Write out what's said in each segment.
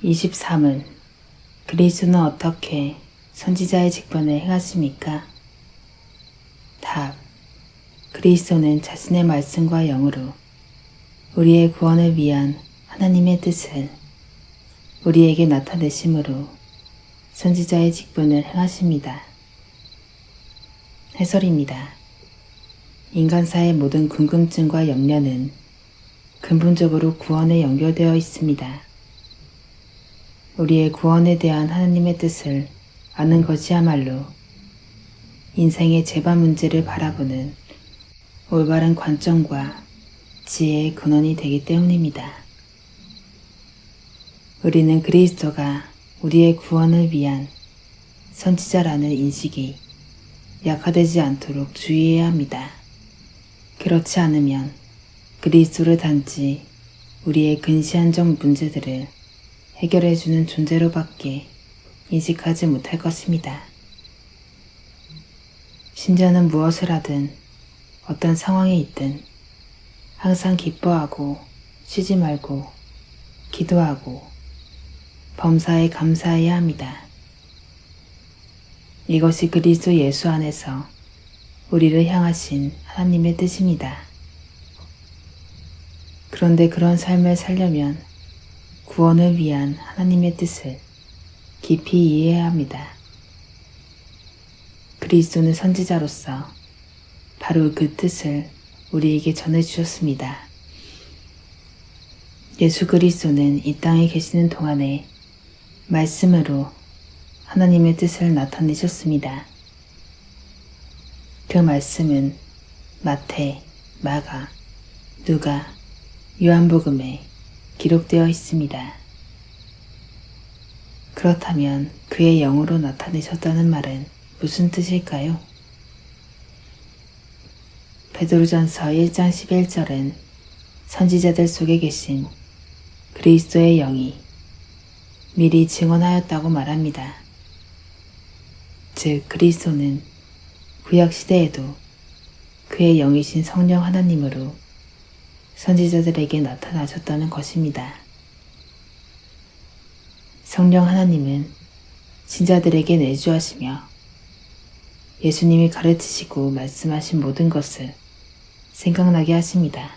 23은 그리스도는 어떻게 선지자의 직분을 행하십니까? 답. 그리스도는 자신의 말씀과 영으로 우리의 구원을 위한 하나님의 뜻을 우리에게 나타내심으로 선지자의 직분을 행하십니다. 해설입니다. 인간사의 모든 궁금증과 염려는 근본적으로 구원에 연결되어 있습니다. 우리의 구원에 대한 하나님의 뜻을 아는 것이야말로 인생의 재반 문제를 바라보는 올바른 관점과 지혜의 근원이 되기 때문입니다. 우리는 그리스도가 우리의 구원을 위한 선지자라는 인식이 약화되지 않도록 주의해야 합니다. 그렇지 않으면 그리스도를 단지 우리의 근시안적 문제들을 해결해주는 존재로밖에 인식하지 못할 것입니다. 신자는 무엇을 하든 어떤 상황에 있든 항상 기뻐하고 쉬지 말고 기도하고 범사에 감사해야 합니다. 이것이 그리스도 예수 안에서 우리를 향하신 하나님의 뜻입니다. 그런데 그런 삶을 살려면 구원을 위한 하나님의 뜻을 깊이 이해해야 합니다. 그리스도는 선지자로서 바로 그 뜻을 우리에게 전해주셨습니다. 예수 그리스도는 이 땅에 계시는 동안에 말씀으로 하나님의 뜻을 나타내셨습니다. 그 말씀은 마태, 마가, 누가, 요한복음에 기록되어 있습니다. 그렇다면 그의 영으로 나타내셨다는 말은 무슨 뜻일까요? 베드로전서 1장 11절은 선지자들 속에 계신 그리스도의 영이 미리 증언하였다고 말합니다. 즉 그리스도는 구약시대에도 그의 영이신 성령 하나님으로 선지자들에게 나타나셨다는 것입니다. 성령 하나님은 신자들에게 내주하시며 예수님이 가르치시고 말씀하신 모든 것을 생각나게 하십니다.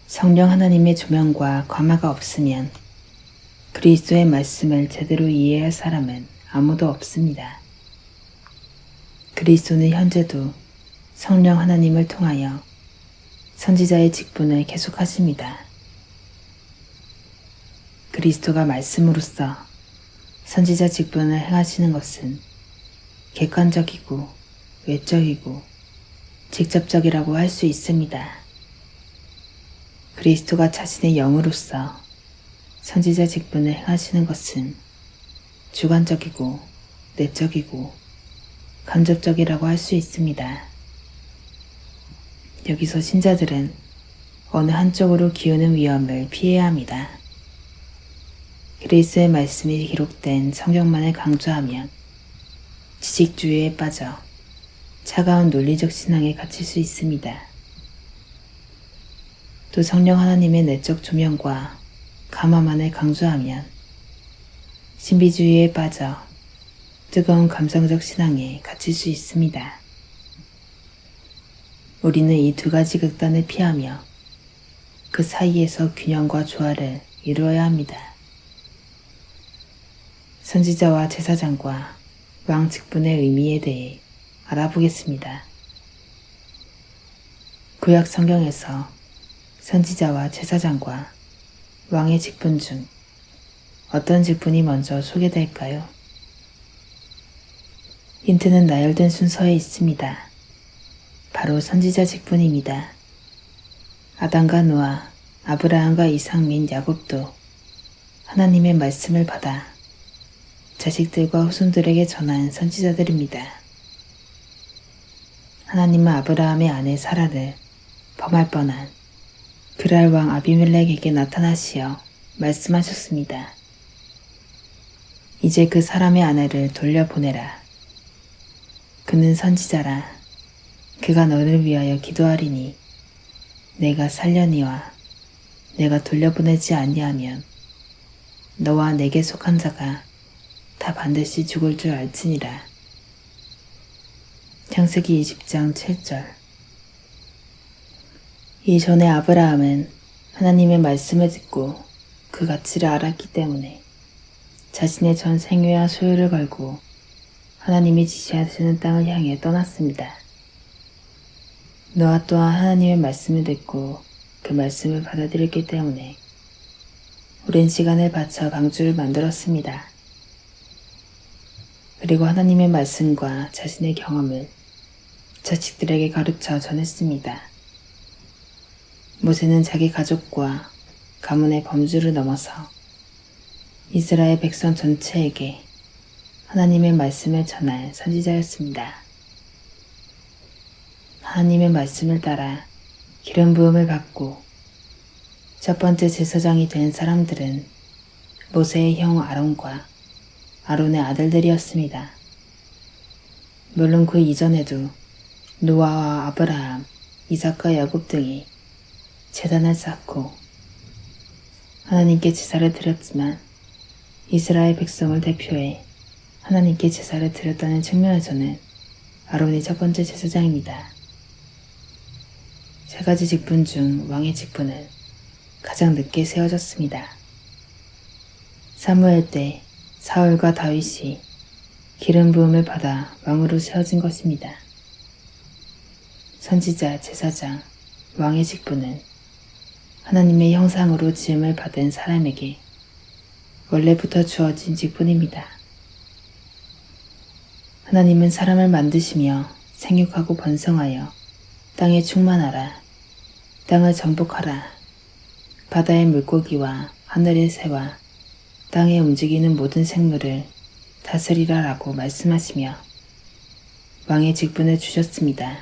성령 하나님의 조명과 감화가 없으면 그리스도의 말씀을 제대로 이해할 사람은 아무도 없습니다. 그리스도는 현재도 성령 하나님을 통하여 선지자의 직분을 계속하십니다. 그리스도가 말씀으로써 선지자 직분을 행하시는 것은 객관적이고 외적이고 직접적이라고 할 수 있습니다. 그리스도가 자신의 영으로서 선지자 직분을 행하시는 것은 주관적이고 내적이고 간접적이라고 할 수 있습니다. 여기서 신자들은 어느 한쪽으로 기우는 위험을 피해야 합니다. 그리스도의 말씀이 기록된 성경만을 강조하면 지식주의에 빠져 차가운 논리적 신앙에 갇힐 수 있습니다. 또 성령 하나님의 내적 조명과 감화만을 강조하면 신비주의에 빠져 뜨거운 감성적 신앙에 갇힐 수 있습니다. 우리는 이 두 가지 극단을 피하며 그 사이에서 균형과 조화를 이루어야 합니다. 선지자와 제사장과 왕 직분의 의미에 대해 알아보겠습니다. 구약 성경에서 선지자와 제사장과 왕의 직분 중 어떤 직분이 먼저 소개될까요? 힌트는 나열된 순서에 있습니다. 바로 선지자 직분입니다. 아담과 노아, 아브라함과 이삭 및 야곱도 하나님의 말씀을 받아 자식들과 후손들에게 전한 선지자들입니다. 하나님은 아브라함의 아내 사라를 범할 뻔한 그랄 왕 아비멜렉에게 나타나시어 말씀하셨습니다. 이제 그 사람의 아내를 돌려보내라. 그는 선지자라. 그가 너를 위하여 기도하리니 내가 살려니와 내가 돌려보내지 아니하면 너와 내게 속한 자가 다 반드시 죽을 줄 알지니라. 창세기 20장 7절. 이전에 아브라함은 하나님의 말씀을 듣고 그 가치를 알았기 때문에 자신의 전 생애와 소유를 걸고 하나님이 지시하시는 땅을 향해 떠났습니다. 노아 또한 하나님의 말씀을 듣고 그 말씀을 받아들였기 때문에 오랜 시간을 바쳐 방주를 만들었습니다. 그리고 하나님의 말씀과 자신의 경험을 자식들에게 가르쳐 전했습니다. 모세는 자기 가족과 가문의 범주를 넘어서 이스라엘 백성 전체에게 하나님의 말씀을 전할 선지자였습니다. 하나님의 말씀을 따라 기름 부음을 받고 첫 번째 제사장이 된 사람들은 모세의 형 아론과 아론의 아들들이었습니다. 물론 그 이전에도 노아와 아브라함, 이삭과 야곱 등이 제단을 쌓고 하나님께 제사를 드렸지만 이스라엘 백성을 대표해 하나님께 제사를 드렸다는 측면에서는 아론이 첫 번째 제사장입니다. 세 가지 직분 중 왕의 직분은 가장 늦게 세워졌습니다. 사무엘 때 사울과 다윗이 기름 부음을 받아 왕으로 세워진 것입니다. 선지자, 제사장, 왕의 직분은 하나님의 형상으로 지음을 받은 사람에게 원래부터 주어진 직분입니다. 하나님은 사람을 만드시며 생육하고 번성하여 땅에 충만하라, 땅을 정복하라, 바다의 물고기와 하늘의 새와 땅에 움직이는 모든 생물을 다스리라 라고 말씀하시며 왕의 직분을 주셨습니다.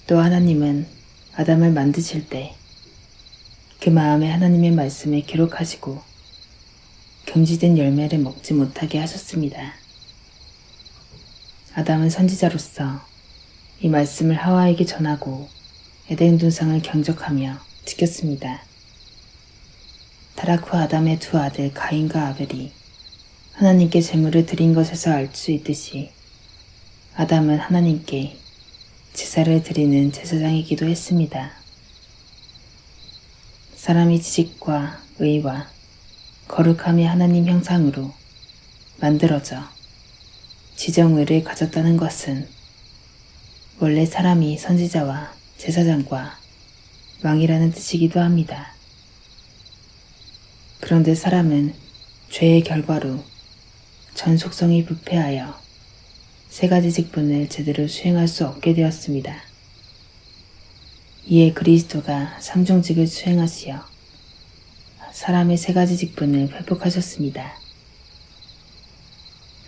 또 하나님은 아담을 만드실 때 그 마음에 하나님의 말씀을 기록하시고 금지된 열매를 먹지 못하게 하셨습니다. 아담은 선지자로서 이 말씀을 하와에게 전하고 에덴 동산을 경적하며 지켰습니다. 타락 후 아담의 두 아들 가인과 아벨이 하나님께 제물을 드린 것에서 알 수 있듯이 아담은 하나님께 제사를 드리는 제사장이기도 했습니다. 사람이 지식과 의와 거룩함이 하나님 형상으로 만들어져 지정의를 가졌다는 것은 원래 사람이 선지자와 제사장과 왕이라는 뜻이기도 합니다. 그런데 사람은 죄의 결과로 전 속성이 부패하여 세 가지 직분을 제대로 수행할 수 없게 되었습니다. 이에 그리스도가 삼중직을 수행하시어 사람의 세 가지 직분을 회복하셨습니다.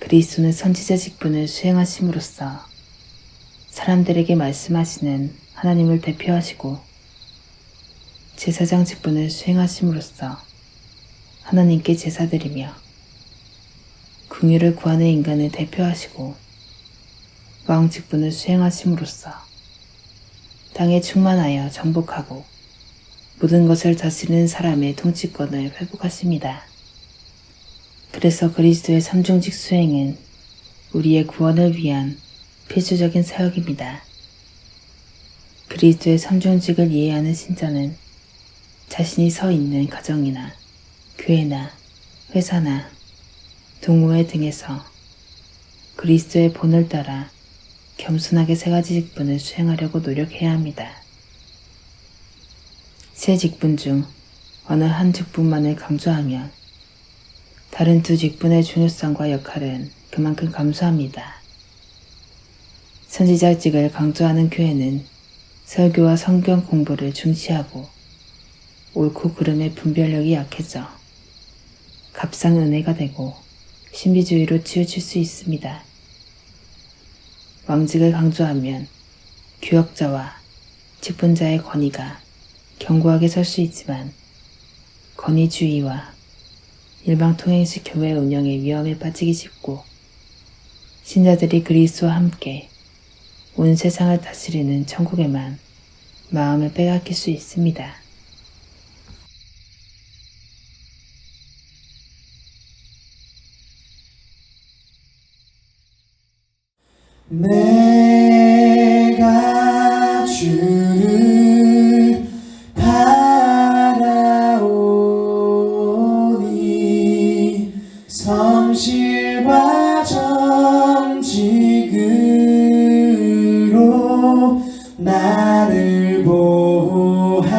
그리스도는 선지자 직분을 수행하심으로써 사람들에게 말씀하시는 하나님을 대표하시고 제사장 직분을 수행하심으로써 하나님께 제사드리며 긍휼을 구하는 인간을 대표하시고 왕 직분을 수행하심으로써 땅에 충만하여 정복하고 모든 것을 다스리는 사람의 통치권을 회복하십니다. 그래서 그리스도의 삼중직 수행은 우리의 구원을 위한 필수적인 사역입니다. 그리스도의 삼중직을 이해하는 신자는 자신이 서 있는 가정이나 교회나 회사나 동호회 등에서 그리스도의 본을 따라 겸손하게 세 가지 직분을 수행하려고 노력해야 합니다. 세 직분 중 어느 한 직분만을 강조하면 다른 두 직분의 중요성과 역할은 그만큼 감소합니다. 선지자직을 강조하는 교회는 설교와 성경 공부를 중시하고 옳고 그름의 분별력이 약해져 값싼 은혜가 되고 신비주의로 치우칠 수 있습니다. 왕직을 강조하면 교역자와 직분자의 권위가 견고하게 설 수 있지만 권위주의와 일방통행식 교회 운영의 위험에 빠지기 쉽고 신자들이 그리스도와 함께 온 세상을 다스리는 천국에만 마음을 빼앗길 수 있습니다. 내가 주를 바라오니 성실과 정직으로 나를 보호하소서.